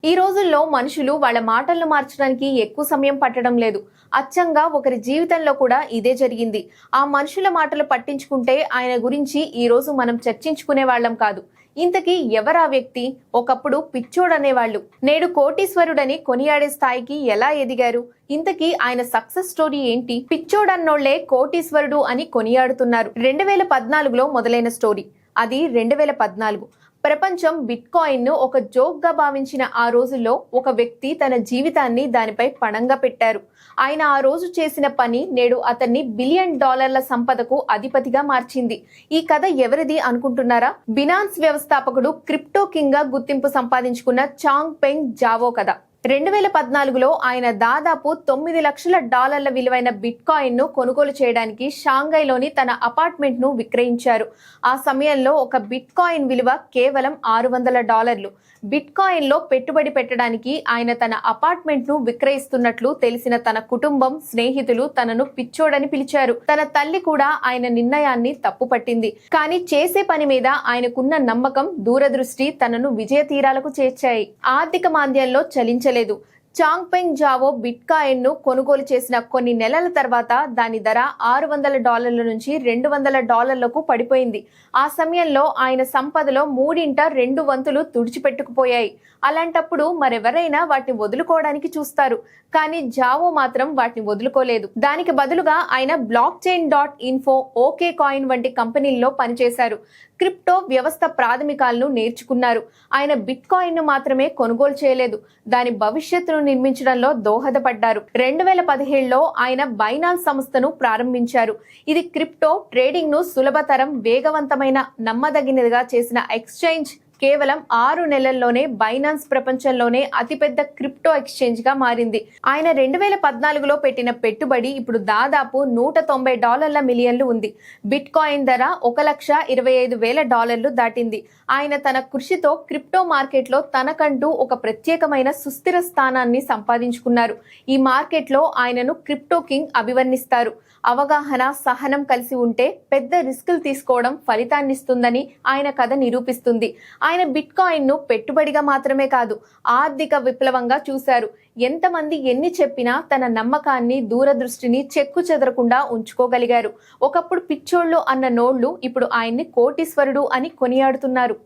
ఈ రోజుల్లో మనుషులు వాళ్ళ మాటలను మార్చడానికి ఎక్కువ సమయం పట్టడం లేదు. అచ్చంగా ఒకరి జీవితంలో కూడా ఇదే జరిగింది. ఆ మనుషుల మాటలు పట్టించుకుంటే ఆయన గురించి ఈ రోజు మనం చర్చించుకునే వాళ్ళం కాదు. ఇంతకీ ఎవరా వ్యక్తి? ఒకప్పుడు పిచ్చోడనేవాళ్ళు, నేడు కోటీశ్వరుడని కొనియాడే స్థాయికి ఎలా ఎదిగారు? ఇంతకీ ఆయన సక్సెస్ స్టోరీ ఏంటి? పిచ్చోడన్నోళ్లే కోటీశ్వరుడు అని కొనియాడుతున్నారు. 2014లో మొదలైన స్టోరీ. అది 2014. ప్రపంచం బిట్ కాయిన్ ను ఒక జోక్ గా భావించిన ఆ రోజుల్లో ఒక వ్యక్తి తన జీవితాన్ని దానిపై పణంగా పెట్టారు. ఆయన ఆ రోజు చేసిన పని నేడు అతన్ని $1 బిలియన్ సంపదకు అధిపతిగా మార్చింది. ఈ కథ ఎవరిది అనుకుంటున్నారా? బినాన్స్ వ్యవస్థాపకుడు, క్రిప్టో కింగ్ గా గుర్తింపు సంపాదించుకున్న చాంగ్ పెంగ్ జావో కథ. 2014లో ఆయన దాదాపు $9 లక్షల విలువైన బిట్ కాయిన్ ను కొనుగోలు చేయడానికి షాంఘైలోని తన అపార్ట్మెంట్ ను విక్రయించారు. ఆ సమయంలో ఒక బిట్ కాయిన్ విలువ కేవలం $600. బిట్ కాయిన్ లో పెట్టుబడి పెట్టడానికి ఆయన తన అపార్ట్మెంట్ ను విక్రయిస్తున్నట్లు తెలిసిన తన కుటుంబం, స్నేహితులు తనను పిచ్చోడని పిలిచారు. తన తల్లి కూడా ఆయన నిర్ణయాన్ని తప్పుపట్టింది. కానీ చేసే పని మీద ఆయనకున్న నమ్మకం, దూరదృష్టి తనను విజయ తీరాలకు చేర్చాయి. ఆర్థిక మాంద్యంలో చలించలేదు. చాంగ్ పెంగ్ జావో బిట్ కాయిన్ ను కొనుగోలు చేసిన కొన్ని నెలల తర్వాత దాని ధర $600 నుంచి $200లకు పడిపోయింది. ఆ సమయంలో ఆయన సంపదలో 2 వంతులు తుడిచిపెట్టుకుపోయాయి. అలాంటప్పుడు మరెవరైనా వాటిని వదులుకోవడానికి చూస్తారు. కానీ జావో మాత్రం వాటిని వదులుకోలేదు. దానికి బదులుగా ఆయన blockchain.info, ఓకే కాయిన్ వంటి కంపెనీల్లో పనిచేశారు. క్రిప్టో వ్యవస్థ ప్రాథమికాలను నేర్చుకున్నారు. ఆయన బిట్ కాయిన్ ను మాత్రమే కొనుగోలు చేయలేదు, దాని భవిష్యత్తును నిర్మించడంలో దోహదపడ్డారు. 2017లో ఆయన బైనాన్స్ సంస్థను ప్రారంభించారు. ఇది క్రిప్టో ట్రేడింగ్ ను సులభతరం, వేగవంతమైన, నమ్మదగినదిగా చేసిన ఎక్స్చేంజ్. కేవలం 6 నెలల్లోనే బైనాన్స్ ప్రపంచంలోనే అతిపెద్ద క్రిప్టో ఎక్స్చేంజ్ గా మారింది. ఆయన 2014లో పెట్టిన పెట్టుబడి ఇప్పుడు దాదాపు $190 మిలియన్లు ఉంది. బిట్ కాయిన్ ధర $1,25,000 దాటింది. ఆయన తన కృషితో క్రిప్టో మార్కెట్ లో తనకంటూ ఒక ప్రత్యేకమైన సుస్థిర స్థానాన్ని సంపాదించుకున్నారు. ఈ మార్కెట్ లో ఆయనను క్రిప్టో కింగ్ అభివర్ణిస్తారు. అవగాహన, సహనం కలిసి ఉంటే పెద్ద రిస్కులు తీసుకోవడం ఫలితాన్నిస్తుందని ఆయన కథ నిరూపిస్తుంది. ఆయన బిట్ కాయిన్ ను పెట్టుబడిగా మాత్రమే కాదు, ఆర్థిక విప్లవంగా చూశారు. ఎంతమంది ఎన్ని చెప్పినా తన నమ్మకాన్ని, దూరదృష్టిని చెక్కు చెదరకుండా ఉంచుకోగలిగారు. ఒకప్పుడు పిచ్చోళ్ళు అన్న నోళ్లు ఇప్పుడు ఆయన్ని కోటీశ్వరుడు అని కొనియాడుతున్నారు.